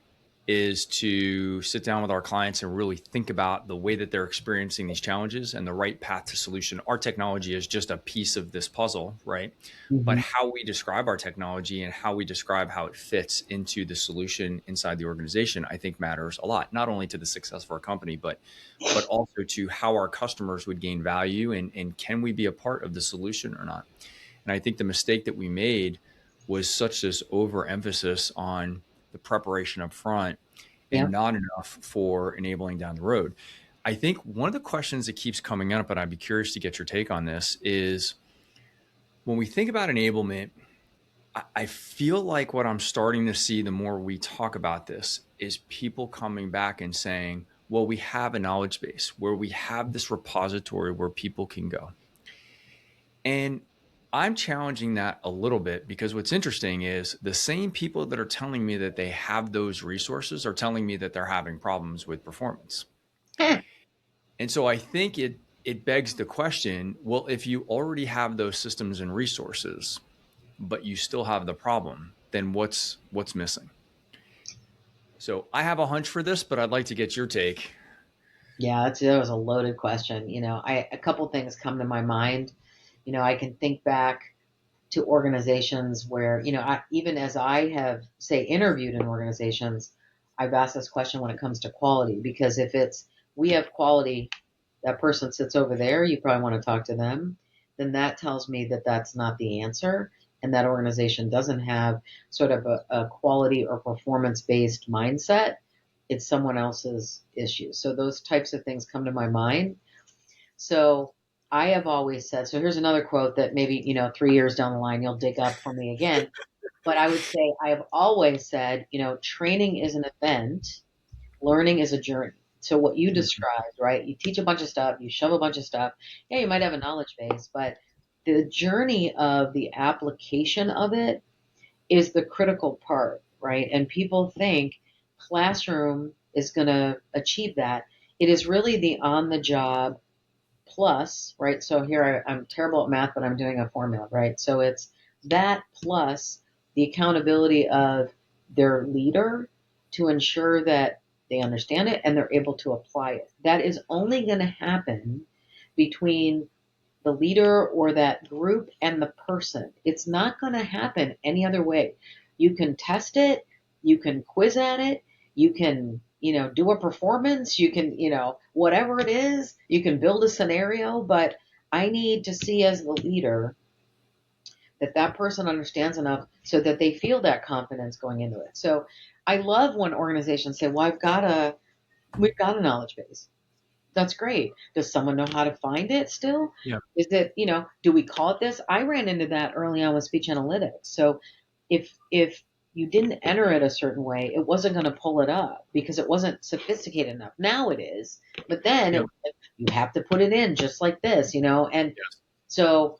is to sit down with our clients and really think about the way that they're experiencing these challenges and the right path to solution. Our technology is just a piece of this puzzle, right? But Mm-hmm. how we describe our technology and how we describe how it fits into the solution inside the organization, I think matters a lot, not only to the success of our company, but also to how our customers would gain value and can we be a part of the solution or not? And I think the mistake that we made was such this overemphasis on the preparation up front Yeah. and not enough for enabling down the road. I think one of the questions that keeps coming up, and I'd be curious to get your take on this, is when we think about enablement, I feel like what I'm starting to see the more we talk about this is people coming back and saying, well, we have a knowledge base where we have this repository where people can go. And I'm challenging that a little bit because what's interesting is the same people that are telling me that they have those resources are telling me that they're having problems with performance. And so I think it begs the question, well, if you already have those systems and resources, but you still have the problem, then what's missing? So I have a hunch for this, but I'd like to get your take. Yeah, that was a loaded question. A couple things come to my mind. I can think back to organizations where, even as I have, say, interviewed in organizations, I've asked this question when it comes to quality, because if it's, we have quality, that person sits over there, you probably want to talk to them. then that tells me that that's not the answer. And that organization doesn't have sort of a quality or performance based mindset. It's someone else's issue. So those types of things come to my mind. So I have always said, so here's another quote that maybe, 3 years down the line, you'll dig up for me again. But I would say, I have always said, training is an event, learning is a journey. So what you described, right? You teach a bunch of stuff, you shove a bunch of stuff. Yeah, you might have a knowledge base, but the journey of the application of it is the critical part, right? And people think classroom is going to achieve that. It is really the on the job plus, right? So here I'm terrible at math, but I'm doing a formula, right? So it's that plus the accountability of their leader to ensure that they understand it and they're able to apply it. That is only going to happen between the leader or that group and the person. It's not going to happen any other way. You can test it, you can quiz at it, you can, do a performance, you can, whatever it is, you can build a scenario, but I need to see as the leader that that person understands enough so that they feel that confidence going into it. So I love when organizations say, well, we've got a knowledge base. That's great. Does someone know how to find it still? Yeah. Is it, do we call it this? I ran into that early on with speech analytics. So if you didn't enter it a certain way, it wasn't going to pull it up because it wasn't sophisticated enough. Now it is, but then Yep. you have to put it in just like this, and Yes. so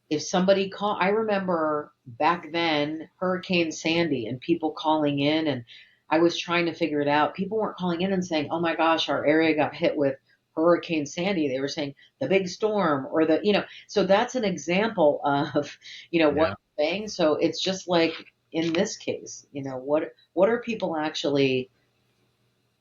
if somebody I remember back then Hurricane Sandy and people calling in and I was trying to figure it out. People weren't calling in and saying, oh my gosh, our area got hit with Hurricane Sandy. They were saying the big storm or so that's an example of, what Yeah. you're saying. So it's just like in this case, what are people actually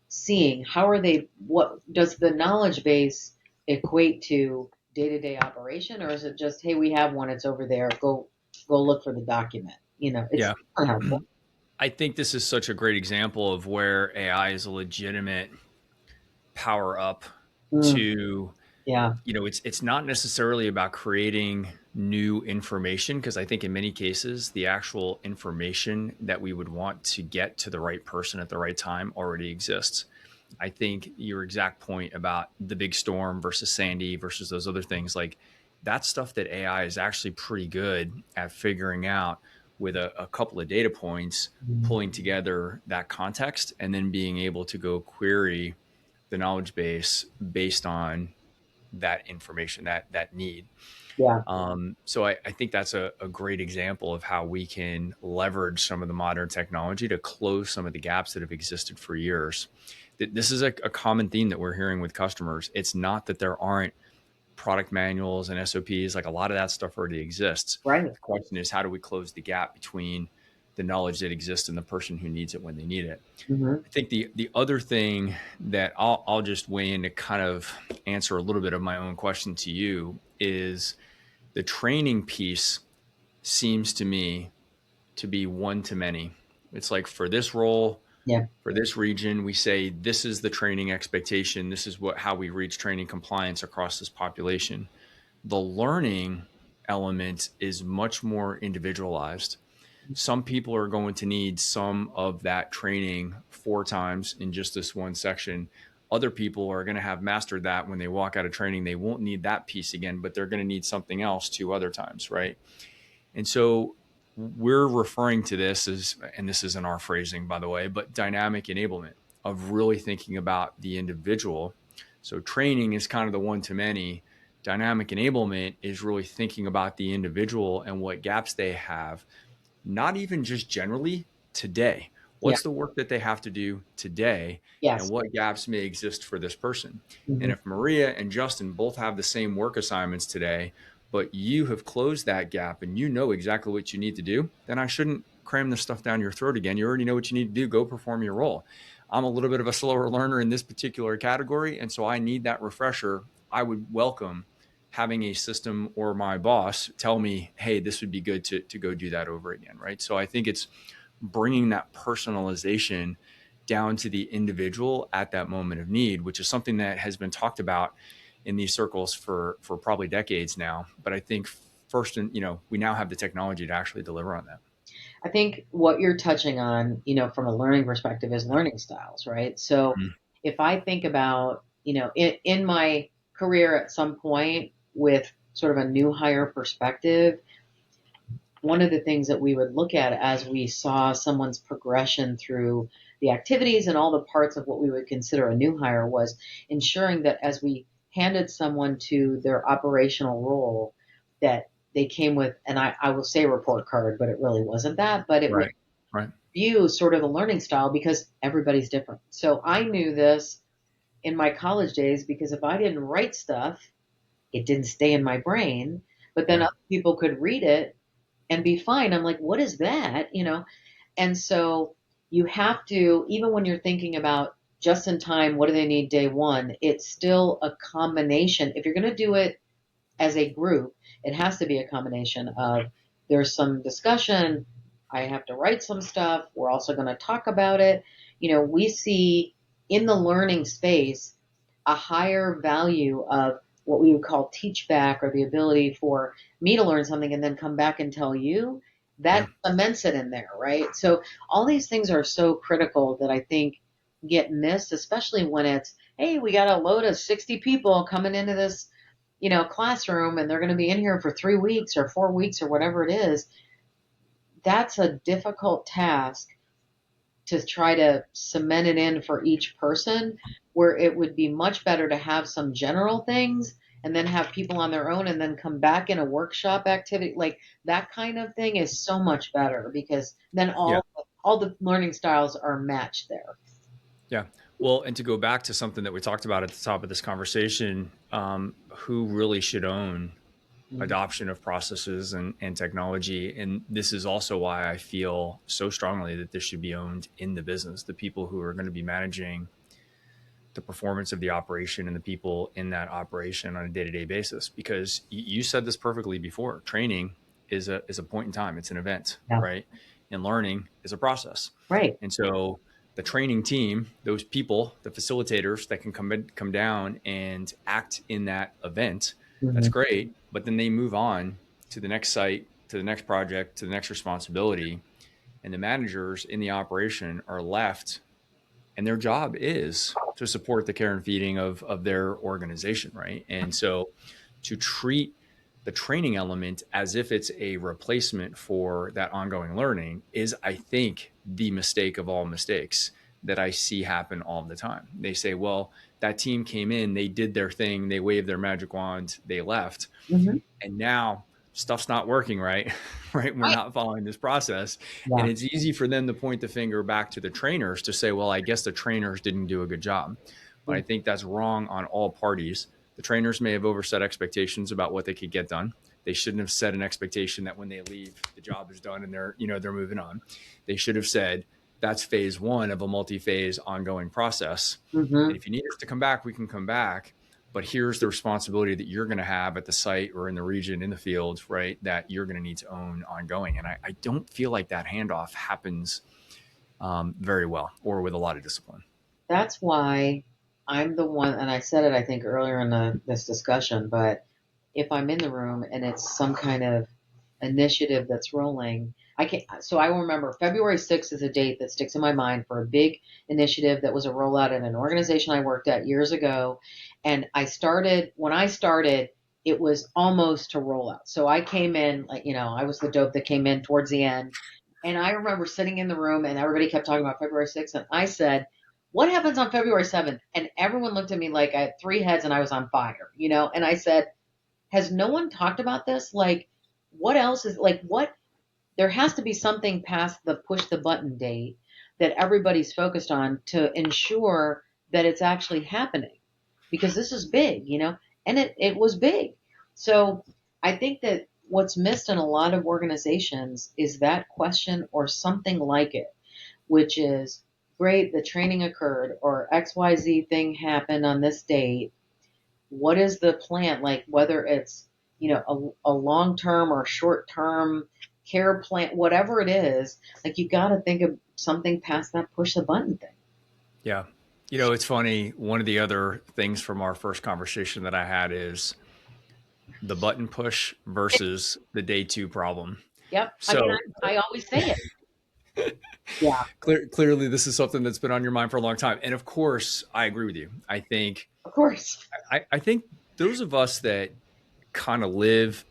seeing? How are they, what does the knowledge base equate to day-to-day operation, or is it just, hey, we have one, it's over there, go look for the document? It's Yeah. not helpful. I think this is such a great example of where AI is a legitimate power up Mm, to, yeah. it's not necessarily about creating new information, because I think in many cases the actual information that we would want to get to the right person at the right time already exists. I think your exact point about the big storm versus Sandy versus those other things, like that stuff that AI is actually pretty good at figuring out with a couple of data points, pulling together that context and then being able to go query the knowledge base based on that information, that need. Yeah. So I think that's a great example of how we can leverage some of the modern technology to close some of the gaps that have existed for years. This is a common theme that we're hearing with customers. It's not that there aren't product manuals and SOPs, like a lot of that stuff already exists. Right. The question is, how do we close the gap between the knowledge that exists and the person who needs it when they need it? Hmm. I think the other thing that I'll just weigh in to kind of answer a little bit of my own question to you is the training piece seems to me to be one to many. It's like for this role, Yeah. for this region, we say this is the training expectation. This is how we reach training compliance across this population. The learning element is much more individualized. Some people are going to need some of that training 4 times in just this one section. Other people are going to have mastered that when they walk out of training. They won't need that piece again, but they're going to need something else 2 other times, right? And so we're referring to this as, and this isn't our phrasing, by the way, but dynamic enablement of really thinking about the individual. So training is kind of the one to many. Dynamic enablement is really thinking about the individual and what gaps they have, not even just generally today. Yeah. What's the work that they have to do today, and Yes. what gaps may exist for this person? And Hmm. if Maria and Justin both have the same work assignments today, but you have closed that gap and you know exactly what you need to do, then I shouldn't cram this stuff down your throat again. You already know what you need to do. Go perform your role. I'm a little bit of a slower learner in this particular category, and so I need that refresher. I would welcome having a system or my boss tell me, hey, this would be good to go do that over again, right? So I think it's bringing that personalization down to the individual at that moment of need, which is something that has been talked about in these circles for probably decades now. But I think first, and we now have the technology to actually deliver on that. I think what you're touching on, from a learning perspective is learning styles, right? So Mhm. if I think about, in my career at some point with sort of a new hire perspective, one of the things that we would look at as we saw someone's progression through the activities and all the parts of what we would consider a new hire was ensuring that as we handed someone to their operational role, that they came with, and I will say report card, but it really wasn't that, but it was Right. Right. view sort of a learning style because everybody's different. So I knew this in my college days because if I didn't write stuff, it didn't stay in my brain, but then Yeah. other people could read it and be fine. I'm like, what is that? And so you have to, even when you're thinking about just in time, what do they need day one? It's still a combination. If you're going to do it as a group, it has to be a combination of there's some discussion. I have to write some stuff. We're also going to talk about it. We see in the learning space a higher value of what we would call teach back, or the ability for me to learn something and then come back and tell you. Yeah. That cements it in there, right? So all these things are so critical that I think get missed, especially when it's, hey, we got a load of 60 people coming into this classroom and they're going to be in here for 3 weeks or 4 weeks or whatever it is. That's a difficult task to try to cement it in for each person, where it would be much better to have some general things and then have people on their own and then come back in a workshop activity. Like that kind of thing is so much better because then Yeah. all the learning styles are matched there. Yeah. Well, and to go back to something that we talked about at the top of this conversation, who really should own Mm-hmm. adoption of processes and technology? And this is also why I feel so strongly that this should be owned in the business. The people who are going to be managing the performance of the operation and the people in that operation on a day-to-day basis. Because you said this perfectly before, training is a point in time. It's an event, Yeah. right? And learning is a process. Right. And so the training team, those people, the facilitators that can come down and act in that event, that's Mm-hmm. great. But then they move on to the next site, to the next project, to the next responsibility. And the managers in the operation are left, and their job is to support the care and feeding of their organization, right? And so to treat the training element as if it's a replacement for that ongoing learning is, I think, the mistake of all mistakes that I see happen all the time. They say, well, that team came in, they did their thing, they waved their magic wand, they left, Mm-hmm. and now stuff's not working right. Right, we're Right. not following this process, and Yeah. it's easy for them to point the finger back to the trainers to say, well, I guess the trainers didn't do a good job. But I think that's wrong on all parties. The trainers may have overset expectations about what they could get done. They shouldn't have set an expectation that when they leave the job is done and they're moving on. They should have said that's phase one of a multi-phase ongoing process, Mm-hmm. and if you need us to come back, we can come back, but here's the responsibility that you're going to have at the site or in the region, in the field, right, that you're going to need to own ongoing. And I don't feel like that handoff happens very well or with a lot of discipline. That's why I'm the one, and I said it, I think, earlier in this discussion, but if I'm in the room and it's some kind of initiative that's rolling, I can so I will remember February 6th is a date that sticks in my mind for a big initiative that was a rollout in an organization I worked at years ago. And when I started, it was almost to rollout. So I came in, like, I was the dope that came in towards the end. And I remember sitting in the room and everybody kept talking about February 6th. And I said, what happens on February 7th? And everyone looked at me like I had three heads and I was on fire, And I said, has no one talked about this? Like, what else is like, what? There has to be something past the push the button date that everybody's focused on to ensure that it's actually happening, because this is big, and it was big. So I think that what's missed in a lot of organizations is that question or something like it, which is great, the training occurred or XYZ thing happened on this date. What is the plan? Like whether it's, a long term or short term care plan, whatever it is, like you got to think of something past that push the button thing. Yeah. It's funny. One of the other things from our first conversation that I had is the button push versus the day two problem. Yep. I mean, So I always say it. Yeah, clearly, this is something that's been on your mind for a long time. And of course, I agree with you. of course. I think those of us that kind of live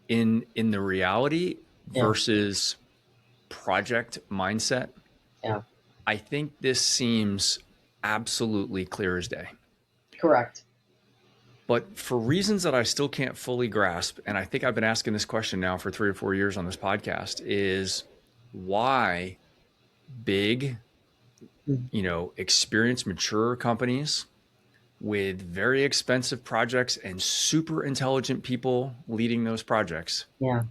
in the reality Yeah, versus project mindset, yeah, I think this seems absolutely clear as day. correct. But for reasons that I still can't fully grasp, and I think I've been asking this question now for 3 or 4 years on this podcast, is why big, Mm. experienced, mature companies with very expensive projects and super intelligent people leading those projects Yeah,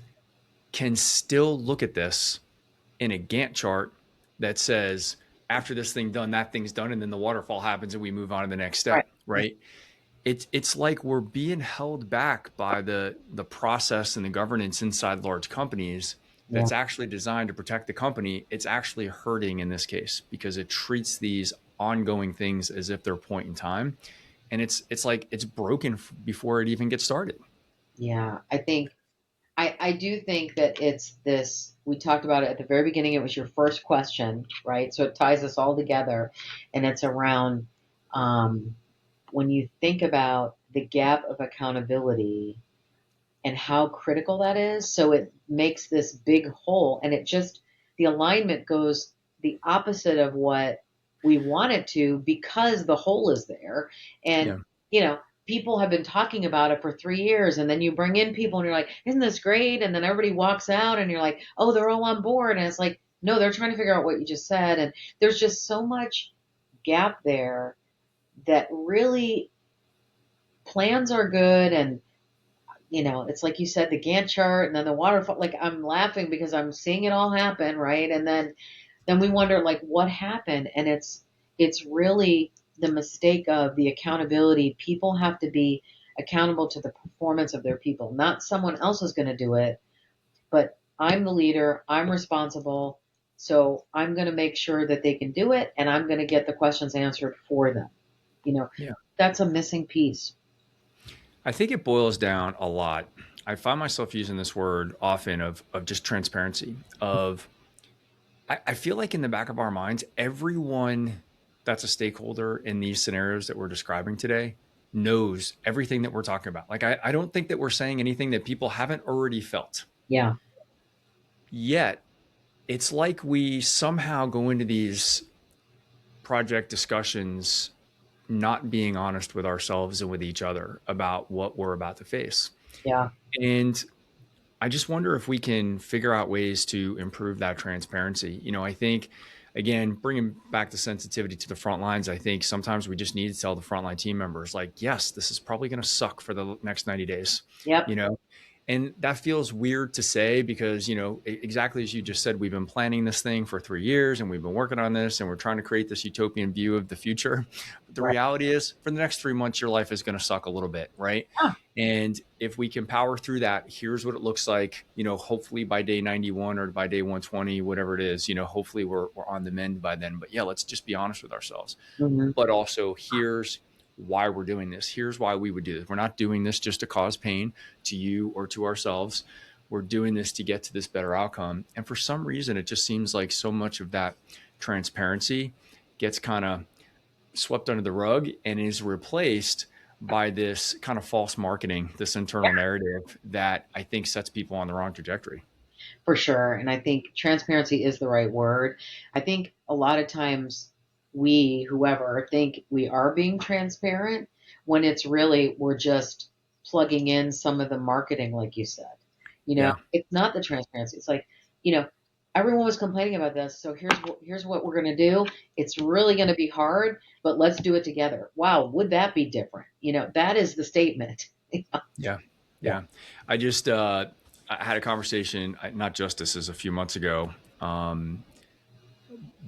can still look at this in a Gantt chart that says, after this thing done, that thing's done, and then the waterfall happens and we move on to the next right. step, right? It's like we're being held back by the process and the governance inside large companies Yeah, that's actually designed to protect the company. It's actually hurting in this case because it treats these ongoing things as if they're point in time, and it's like it's broken before it even gets started. yeah. I do think that it's this. We talked about it at the very beginning. It was your first question, right? So it ties us all together, and it's around um, when you think about the gap of accountability and how critical that is. So it makes this big hole, and the alignment goes the opposite of what we want it to because the hole is there. And, Yeah. you know, people have been talking about it for 3 years, and then you bring in people and you're like, isn't this great? And then everybody walks out and you're like, oh, they're all on board. And it's like, no, they're trying to figure out what you just said. And there's just so much gap there that really plans are good, and it's like you said, the Gantt chart and then the waterfall. Like, I'm laughing because I'm seeing it all happen, right? And then we wonder, like, what happened? And it's really the mistake of the accountability. People have to be accountable to the performance of their people. Not someone else is going to do it, but I'm the leader. I'm responsible. So I'm going to make sure that they can do it, and I'm going to get the questions answered for them. You know, Yeah. that's a missing piece. I think it boils down a lot. I find myself using this word often of just transparency. I feel like in the back of our minds, everyone that's a stakeholder in these scenarios that we're describing today knows everything that we're talking about. Like, I don't think that we're saying anything that people haven't already felt. Yeah. Yet, it's like we somehow go into these project discussions not being honest with ourselves and with each other about what we're about to face. Yeah. And I just wonder if we can figure out ways to improve that transparency. I think, again, bringing back the sensitivity to the front lines, I think sometimes we just need to tell the frontline team members, like, yes, this is probably going to suck for the next 90 days, Yep. you know? And that feels weird to say because, exactly as you just said, we've been planning this thing for 3 years and we've been working on this and we're trying to create this utopian view of the future. But the Right. reality is, for the next 3 months, your life is going to suck a little bit, right? Yeah. And if we can power through that, here's what it looks like, hopefully by day 91 or by day 120, whatever it is, hopefully we're on the mend by then. But yeah, let's just be honest with ourselves. Hmm. But also, here's why we're doing this. Here's why we would do this. We're not doing this just to cause pain to you or to ourselves. We're doing this to get to this better outcome. And for some reason, it just seems like so much of that transparency gets kind of swept under the rug and is replaced by this kind of false marketing, this internal narrative that I think sets people on the wrong trajectory. For sure. And I think transparency is the right word. I think a lot of times whoever, think we are being transparent when it's really we're just plugging in some of the marketing, like you said. Yeah. It's not the transparency. It's like, everyone was complaining about this, so here's what we're going to do. It's really going to be hard, but let's do it together. Wow, would that be different? That is the statement. Yeah. Yeah. Yeah. I had a conversation, not just this, is a few months ago,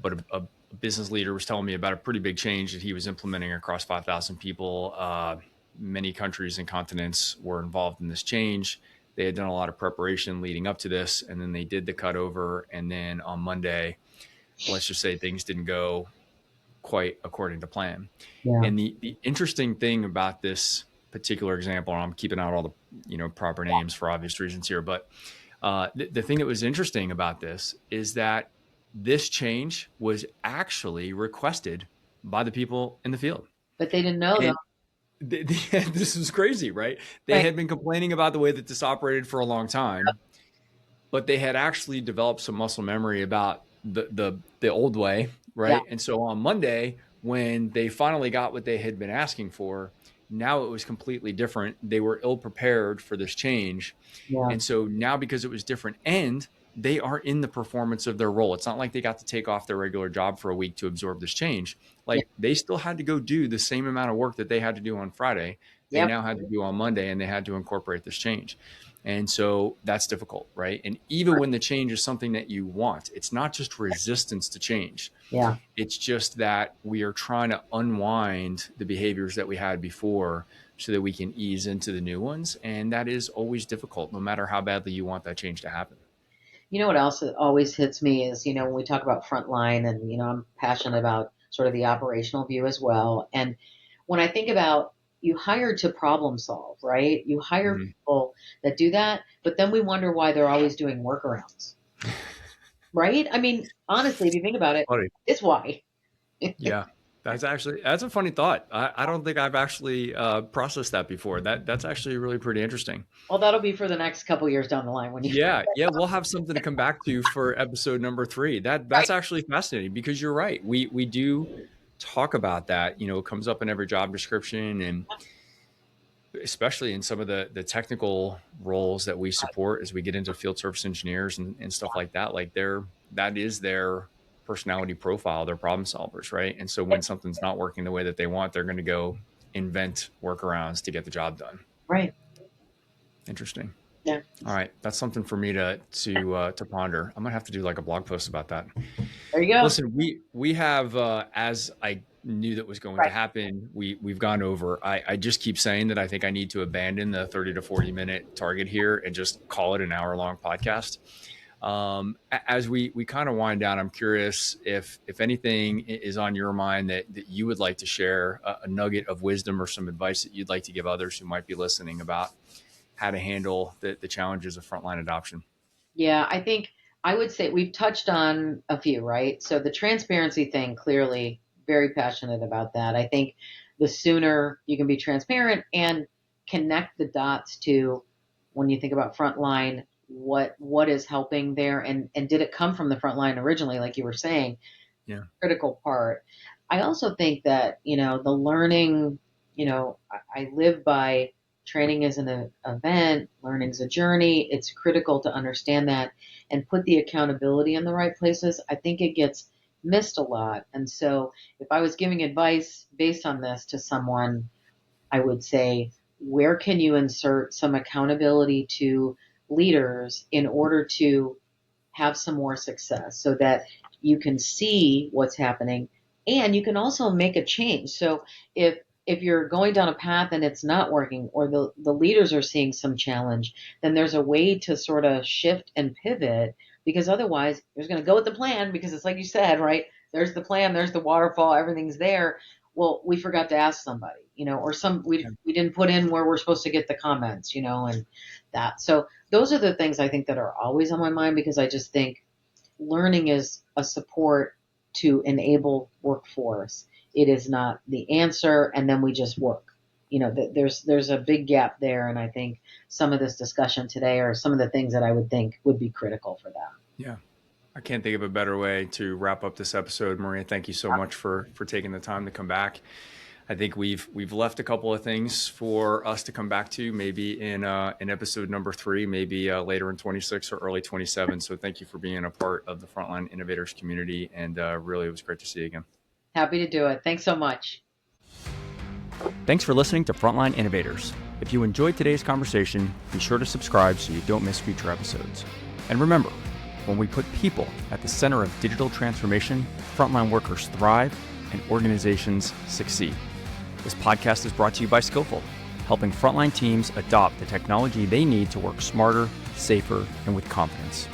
but a business leader was telling me about a pretty big change that he was implementing across 5,000 people. Many countries and continents were involved in this change. They had done a lot of preparation leading up to this, and then they did the cutover. And then on Monday, let's just say things didn't go quite according to plan. Yeah. And the interesting thing about this particular example, and I'm keeping out all the proper names for obvious reasons here, but the thing that was interesting about this is that this change was actually requested by the people in the field. But they didn't know And though. this was crazy, right? They Right. had been complaining about the way that this operated for a long time, but they had actually developed some muscle memory about the old way, Yeah. right? And so on Monday, when they finally got what they had been asking for, now it was completely different. They were ill prepared for this change. Yeah. And so now, because it was different, and they are in the performance of their role. It's not like they got to take off their regular job for a week to absorb this change. Like, they still had to go do the same amount of work that they had to do on Friday. They Yep. now had to do on Monday, and they had to incorporate this change. And so that's difficult, right? And even when the change is something that you want, it's not just resistance to change. Yeah. It's just that we are trying to unwind the behaviors that we had before so that we can ease into the new ones. And that is always difficult, no matter how badly you want that change to happen. You know what else always hits me is, when we talk about Frontline, and, I'm passionate about sort of the operational view as well. And when I think about, you hire to problem solve, right? You hire people that do that, but then we wonder why they're always doing workarounds, right? I mean, honestly, if you think about it, Funny. it's why. Yeah, that's a funny thought. I don't think I've actually processed that before. That's actually really pretty interesting. Well, that'll be for the next couple years down the line when you. Yeah, we'll have something to come back to for episode number 3. That's actually fascinating, because you're right. We do talk about that. It comes up in every job description, and especially in some of the technical roles that we support as we get into field service engineers and stuff like that. Like, that is their personality profile. They're problem solvers, right? And so when something's not working the way that they want, they're going to go invent workarounds to get the job done. Right. Interesting. Yeah. All right. That's something for me to ponder. I'm gonna have to do like a blog post about that. There you go. Listen, we have, as I knew that was going to happen, we've gone over. I just keep saying that I think I need to abandon the 30 to 40 minute target here and just call it an hour-long podcast. As we kind of wind down, I'm curious if anything is on your mind that you would like to share, a nugget of wisdom or some advice that you'd like to give others who might be listening about how to handle the challenges of frontline adoption. Yeah, I think I would say we've touched on a few, right? So the transparency thing, clearly very passionate about that. I think the sooner you can be transparent and connect the dots to, when you think about frontline, what is helping there, and did it come from the frontline originally, like you were saying? Yeah. Critical part. I also think that, the learning, I live by training is an event, learning is a journey. It's critical to understand that and put the accountability in the right places. I think it gets missed a lot. And so if I was giving advice based on this to someone, I would say, where can you insert some accountability to leaders in order to have some more success, so that you can see what's happening and you can also make a change. So if you're going down a path and it's not working, or the leaders are seeing some challenge, then there's a way to sort of shift and pivot, because otherwise you're just going to go with the plan, because it's like you said, right? There's the plan, there's the waterfall, everything's there. Well, we forgot to ask somebody, or we didn't put in where we're supposed to get the comments, and that. So those are the things I think that are always on my mind, because I just think learning is a support to enable workforce. It is not the answer, and then we just work. There's a big gap there, and I think some of this discussion today are some of the things that I would think would be critical for that. Yeah. I can't think of a better way to wrap up this episode. Maria, thank you so much for taking the time to come back. I think we've left a couple of things for us to come back to, maybe in episode number 3, maybe later in 26 or early 27. So thank you for being a part of the Frontline Innovators community. And really, it was great to see you again. Happy to do it. Thanks so much. Thanks for listening to Frontline Innovators. If you enjoyed today's conversation, be sure to subscribe so you don't miss future episodes. And remember, when we put people at the center of digital transformation, frontline workers thrive and organizations succeed. This podcast is brought to you by Skillful, helping frontline teams adopt the technology they need to work smarter, safer, and with confidence.